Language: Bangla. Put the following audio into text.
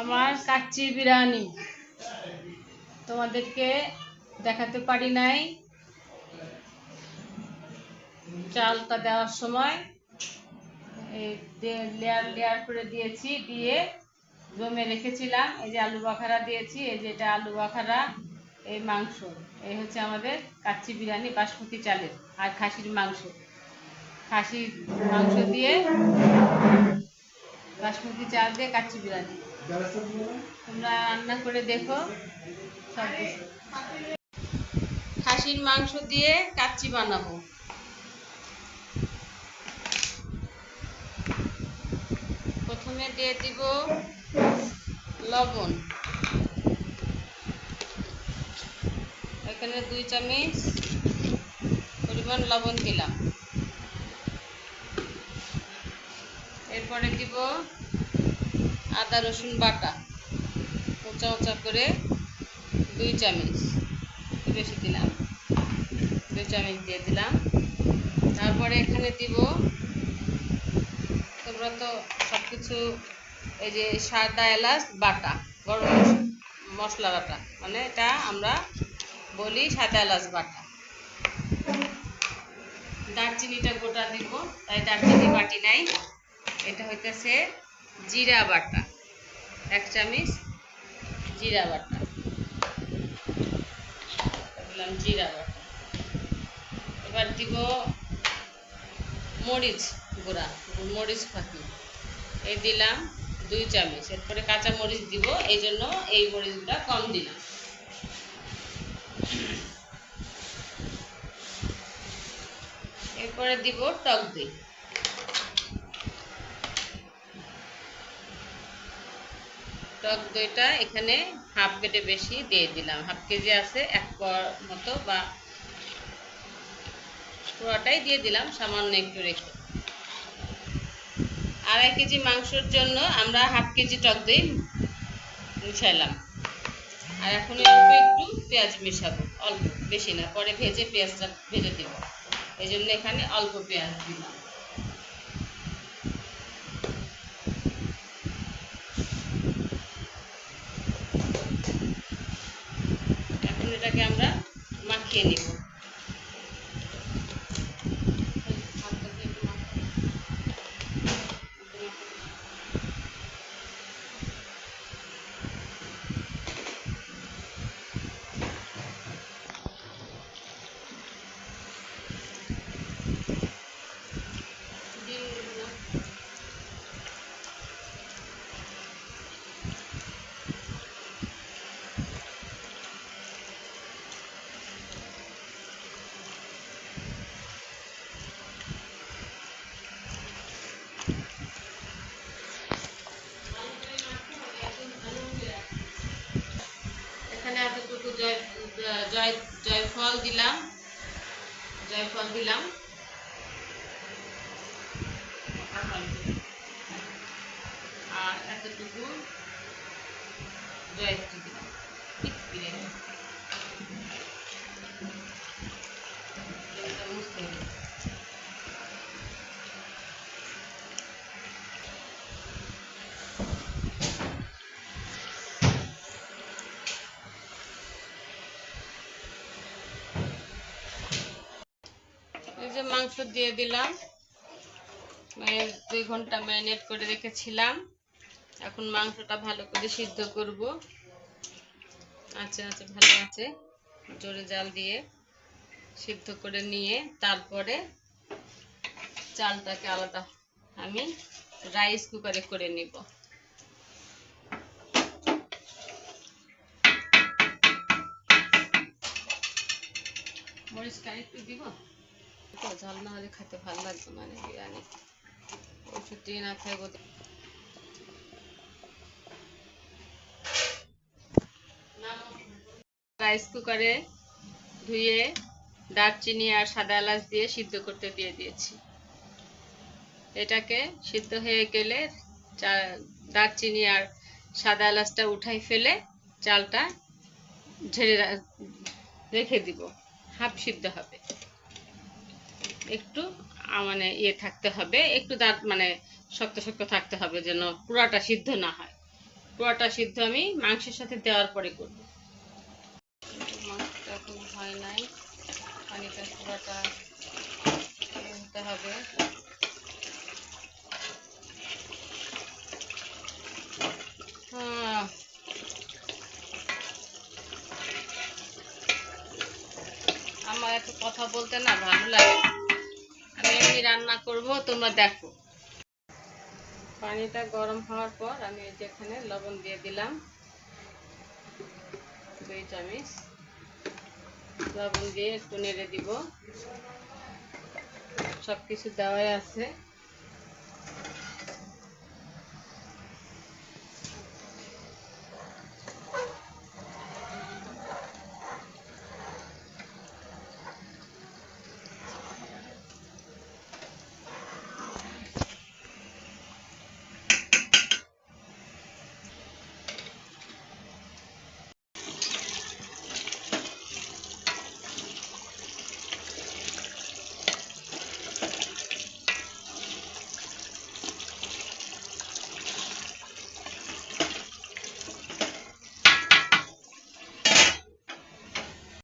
আমার কাচ্চি বিরিয়ানি তোমাদেরকে দেখাতে পারি নাই। চালটা দেওয়ার সময় লেয়ার লেয়ার করে দিয়েছি, দিয়ে জমে রেখেছিলাম। এই যে আলু বাখারা দিয়েছি, এই যে এটা আলু বাখারা, এই মাংস। এই হচ্ছে আমাদের কাচ্চি বিরিয়ানি বাসমতি চালের আর খাসির মাংস। খাসির মাংস দিয়ে বাসমতি চাল দিয়ে কাচ্চি বিরিয়ানি তোমরা রান্না করে দেখো। সব খাসির মাংস দিয়ে কাচ্চি বানাবো। প্রথমে দিয়ে দিব লবণ, এখানে 2 চামচ পরিমাণ লবণ দিলাম। এরপরে দিব আদা রসুন বাটা, মোচা মোচা করে 2 চামচ, বেশি দিলাম, 2 চামচ দিয়ে দিলাম। তারপরে এখানে দিব, তোমরা তো সব কিছু, এই যে সাদা এলাচ বাটা, গরম মশলা বাটা, মানে এটা আমরা বলি সাদা এলাচ বাটা। দারচিনিটা গোটা দিব, তাই দারচিনি বাটি নাই। এটা হইতেছে জিরা বাটা, 1 চামচ জিরা বাটা দিলাম, জিরা বাটা। এবার দিব মরিচ গুঁড়া, মরিচ ফাঁকি, এই দিলাম 2 চামচ। এরপরে কাঁচা মরিচ দিব, এই জন্য এই মরিচটা কম দিলাম। এরপরে দিব টক দই, টক দইটা এখানে হাফ কেটে বেশি দিয়ে দিলাম, হাফ কেজি আছে, 1 পোয়া মতো, বা পুরোটাই দিয়ে দিলাম, সামান্য একটু রেখে। 2.5 কেজি মাংসের জন্য আমরা হাফ কেজি টক দই মিশাইলাম। আর এখন অল্প একটু পেঁয়াজ মিশাবো, অল্প, বেশি না, পরে ভেজে পেঁয়াজটা ভেজে দিব, এই জন্য এখানে অল্প পেঁয়াজ দিলাম। এখন এটাকে আমরা মাখিয়ে নিব। এখানে এতটুকু জয়ফল দিলাম, জয়ফল দিলাম, আর এতটুকু জয়ত্রী দিলাম। এই যে মাংস দিয়ে দিলাম, 2 ঘন্টা ম্যারিনেট করে রেখেছিলাম। এখন মাংসটা ভালো করে সিদ্ধ করব। আচ্ছা, ভালো আছে, জোরে জাল দিয়ে সিদ্ধ করে নিয়ে তারপরে চালটাকে আলাদা আমি রাইস কুকারে করে নিব। মরিচটা একটু দিব, ঝাল না হলে খেতে ভালো লাগবে, মানে বিরিয়ানি ওষুধ দিয়ে না খাইব। রাইস কুকারে ধুয়ে দারচিনি আর সাদা এলাচ দিয়ে সিদ্ধ করতে দিয়ে দিয়েছি। এটাকে সিদ্ধ হয়ে গেলে দারচিনি আর সাদা এলাচটা উঠাই ফেলে চালটা ঝেড়ে রেখে দিব। হাফ সিদ্ধ হবে, একটু মানে থাকতে হবে, একটু মানে শক্ত শক্ত থাকতে হবে, যেন পুরাটা সিদ্ধ না হয়। পুরোটা সিদ্ধ আমি মাংসের সাথে দেওয়ার পরে করব। মাংসটা এখন হয় নাই, পানিটা পুরোটা হতে হবে। আমার এত কথা বলতে না ভালো লাগে, আমি এমনি রান্না করব, তোমরা দেখো। পানিটা গরম হওয়ার পর আমি যেখানে লবণ দিয়ে দিলাম 2 চামচ লবণ দিয়ে একটু নেড়ে দিব। সবকিছু দেওয়াই আছে,